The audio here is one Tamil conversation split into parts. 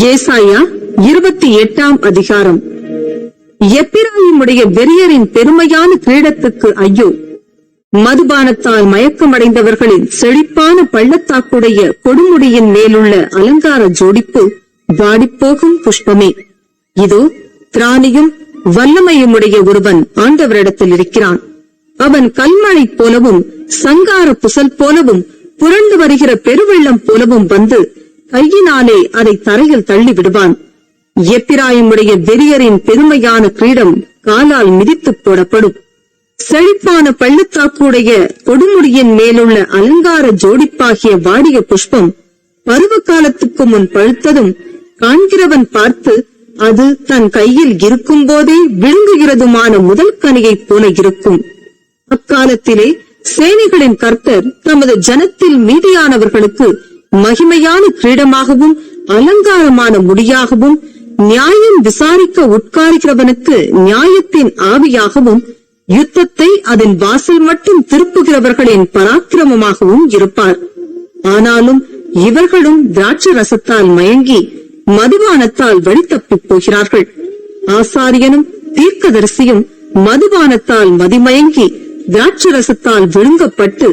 ஏசாயா 28ஆம் அதிகாரம். எப்பிராயிமுடைய வெறியரின் பெருமையான கிரீடத்துக்கு ஐயோ! மதுபானத்தால் மயக்கமடைந்தவர்களின் செழிப்பான பள்ளத்தாக்குடைய கொடுமுடியின் மேலுள்ள அலங்கார ஜோடிப்பு வாடிப்போகும் புஷ்பமே! இதோ திராணியும் வல்லமையுமுடைய ஒருவன் ஆண்டவரிடத்தில் இருக்கிறான். அவன் கல்மழை போலவும் சங்கார புசல் போலவும் புரண்டு வருகிற பெருவெள்ளம் போலவும் வந்து கையினாலே அதை தரையில் தள்ளி விடுவான். எப்பிராயிமுடைய வெறியரின் பெருமையான கிரீடம் காலால் மிதித்து போடப்படும். செழிப்பான பள்ளத்தாக்குடைய கொடுமுடியின் மேலுள்ள அலங்கார ஜோடிப்பாகிய வாடிய புஷ்பம் பருவ காலத்துக்கு முன் பழுத்ததும் காண்கிறவன் பார்த்து அது தன் கையில் இருக்கும் போதே விழுங்குகிறதுமான முதல் கனியைப் போல இருக்கும். அக்காலத்திலே சேனைகளின் கர்த்தர் தமது ஜனத்தில் மீதியானவர்களுக்கு மகிமையான கிரீடமாகவும் அலங்காரமான முடியாகவும் நியாயம் விசாரிக்க உட்காருகிறவனுக்கு நியாயத்தின் ஆவியாகவும் யுத்தத்தை அதன் வாசல் மட்டும் திருப்புகிறவர்களின் பராக்கிரமமாகவும் இருப்பார். ஆனாலும் இவர்களும் திராட்சை ரசத்தால் மயங்கி மதுபானத்தால் வழி தப்பிப் போகிறார்கள். ஆசாரியனும் தீர்க்கதரிசியும் மதுபானத்தால் மதிமயங்கி திராட்சை ரசத்தால் விழுங்கப்பட்டு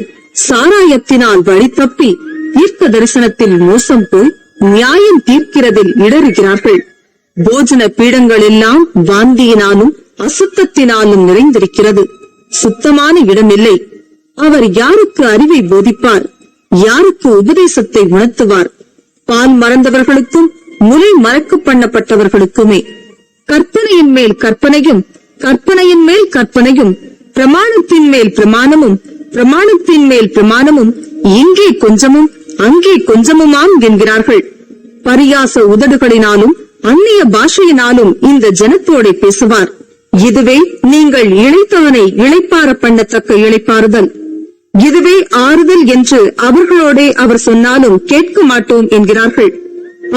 சாராயத்தினால் வழி தப்பி தீர்க்க தரிசனத்தில் மோசம் போய் நியாயம் தீர்க்கிறதில் இடறுகிறார்கள். போஜன பீடங்கள் எல்லாம் வாந்தியினாலும் அசுத்தத்தினாலும் நிறைந்திருக்கிறது. சுத்தமான இடமில்லை. அவர் யாருக்கு அறிவை போதிப்பார்? யாருக்கு உபதேசத்தை உணர்த்துவார்? பால் மறந்தவர்களுக்கும் முலை மறக்க பண்ணப்பட்டவர்களுக்குமே. கற்பனையின் மேல் கற்பனையும் கற்பனையின் மேல் கற்பனையும் பிரமாணத்தின் மேல் பிரமாணமும் பிரமாணத்தின் மேல் பிரமாணமும் இங்கே கொஞ்சமும் அங்கே கொஞ்சமுமாம் என்கிறார்கள். பரியாச உதடுகளினாலும் அந்நிய பாஷையினாலும் இந்த ஜனத்தோட பேசுவார். இதுவே நீங்கள் இளைத்தவனை இளைப்பார பண்ணத்தக்க இளைப்பாறுதல். இதுவே ஆறுதல் என்று அவர்களோட அவர் சொன்னாலும் கேட்க மாட்டோம் என்கிறார்கள்.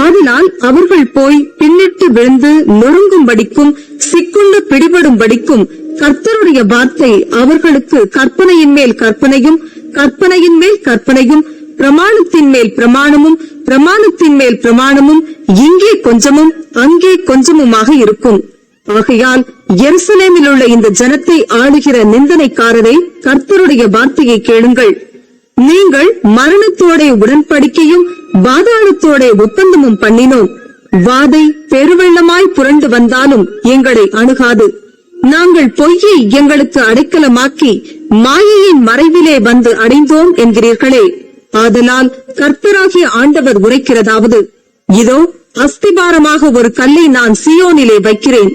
ஆதலால் அவர்கள் போய் பின்னிட்டு விழுந்து நொறுங்கும்படிக்கும் சிக்குண்டு பிடிபடும்படிக்கும் கர்த்தருடைய வார்த்தை அவர்களுக்கு கற்பனையின் மேல் கற்பனையும் கற்பனையின் மேல் கற்பனையும் பிரமாணத்தின் மேல் பிரமாணமும் பிரமாணத்தின் மேல் பிரமாணமும் இங்கே கொஞ்சமும் அங்கே கொஞ்சமுமாக இருக்கும். ஆகையால் எருசலேமில் உள்ள இந்த ஜனத்தை ஆளுகிற நிந்தனைக்காரரை கர்த்தருடைய வார்த்தையை கேளுங்கள். நீங்கள் மரணத்தோட உடன்படிக்கையும் பாதாளத்தோட ஒப்பந்தமும் பண்ணினோம். வாதை பெருவெள்ளமாய் புரண்டு வந்தாலும் எங்களை அணுகாது. நாங்கள் பொய்யை எங்களுக்கு அடைக்கலமாக்கி மாயையின் மறைவிலே வந்து அடைந்தோம் என்கிறீர்களே. ஆதலால் கர்த்தராகிய ஆண்டவர் உரைக்கிறதாவது, இதோ அஸ்திபாரமாக ஒரு கல்லை நான் சீயோனிலே வைக்கிறேன்.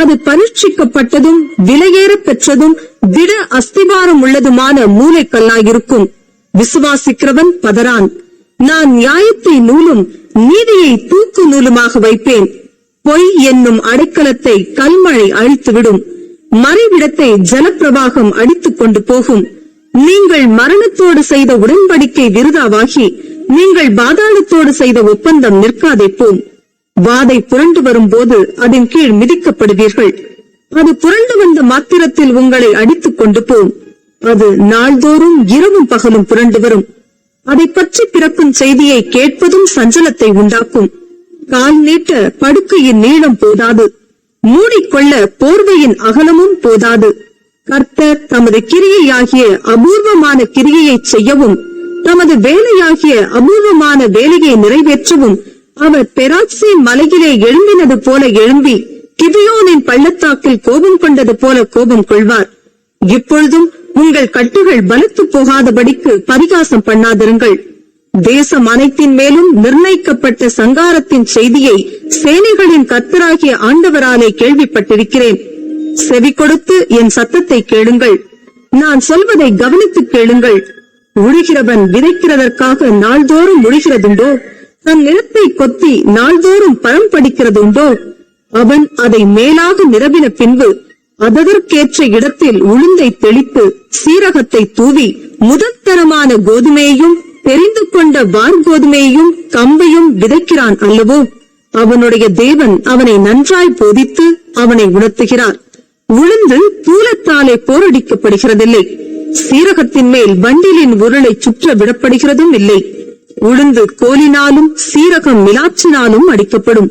அது பரீட்சிக்கப்பட்டதும் விலையேற பெற்றதும் திட அஸ்திபாரம் உள்ளதுமான மூலைக்கல்லாயிருக்கும். விசுவாசிக்கிறவன் பதறான். நான் நியாயத்தை நூலும் நீதியை தூக்கு நூலுமாக வைப்பேன். பொய் என்னும் அடைக்கலத்தை கல்மழை அழித்துவிடும். மறைவிடத்தை ஜலப்பிரவாகம் அடித்துக் கொண்டு போகும். நீங்கள் மரணத்தோடு செய்த உடன்படிக்கை விருதாவாகி நீங்கள் பாதாளத்தோடு செய்த ஒப்பந்தம் நிற்காதே போம். வாதை புரண்டு வரும்போது அதன் கீழ் மிதிக்கப்படுவீர்கள். அது புரண்டு வந்த மாத்திரத்தில் உங்களை அடித்துக் கொண்டு போம். அது நாள்தோறும் இரவும் பகலும் புரண்டு வரும். அதை பற்றி பிறக்கும் செய்தியை கேட்பதும் சஞ்சலத்தை உண்டாக்கும். கால் நீட்ட படுக்கையின் நீளம் போதாது. மூடிக்கொள்ள போர்வையின் அகலமும் போதாது. கர்த்தர் தமது கிரியையாகிய அபூர்வமான கிரியையை செய்யவும் தமது வேலையாகிய அபூர்வமான வேலையை நிறைவேற்றவும் அவர் பெராத்சீம் மலையிலே எழும்பினது போல எழும்பி கிபியோனின் பள்ளத்தாக்கில் கோபம் கொண்டது போல கோபம் கொள்வார். இப்பொழுதும் உங்கள் கட்டுகள் பலத்து போகாதபடிக்கு பரிகாசம் பண்ணாதிருங்கள். தேசம் அனைத்தின் மேலும் நிர்ணயிக்கப்பட்ட சங்காரத்தின் செய்தியை சேனைகளின் கர்த்தராகிய ஆண்டவராலே கேள்விப்பட்டிருக்கிறேன். செவி கொடுத்து என் சத்தத்தை கேளுங்கள். நான் சொல்வதை கவனித்து கேளுங்கள். உழுகிறவன் விதைக்கிறதற்காக நாள்தோறும் உழுகிறதுண்டோ? தன் நிலத்தை கொத்தி நாள்தோறும் பழம் படிக்கிறதுண்டோ? அவன் அதை மேலாக நிரம்பின பின்பு அதற்கேற்ற இடத்தில் உளுந்தை தெளித்து சீரகத்தை தூவி முதற்தரமான கோதுமையையும் தெரிந்து கொண்ட வார்கோதுமையையும் கம்பையும் விதைக்கிறான் அல்லவோ? அவனுடைய தேவன் அவனை நன்றாய் போதித்து அவனை உணர்த்துகிறார். உளுந்து தூலத்தாலே போரடிக்கப்படுகிறதில்லை. சீரகத்தின் மேல் வண்டிலின் உருளை சுற்ற விடப்படுகிறதும் இல்லை. உளுந்து கோலினாலும் சீரகம் மிலாச்சினாலும் அடிக்கப்படும்.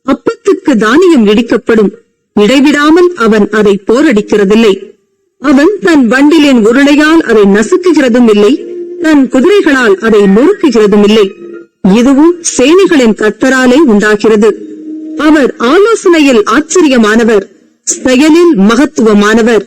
அப்பத்துக்கு தானியம் இடிக்கப்படும். இடைவிடாமல் அவன் அதை போரடிக்கிறதில்லை. அவன் தன் வண்டிலின் உருளையால் அதை நசுக்குகிறதும் இல்லை, தன் குதிரைகளால் அதை நொறுக்குகிறதும் இல்லை. இதுவும் சேனைகளின் கர்த்தராலே உண்டாகிறது. அவர் ஆலோசனையில் ஆச்சரியமானவர், செயலில் மகத்துவமானவர்.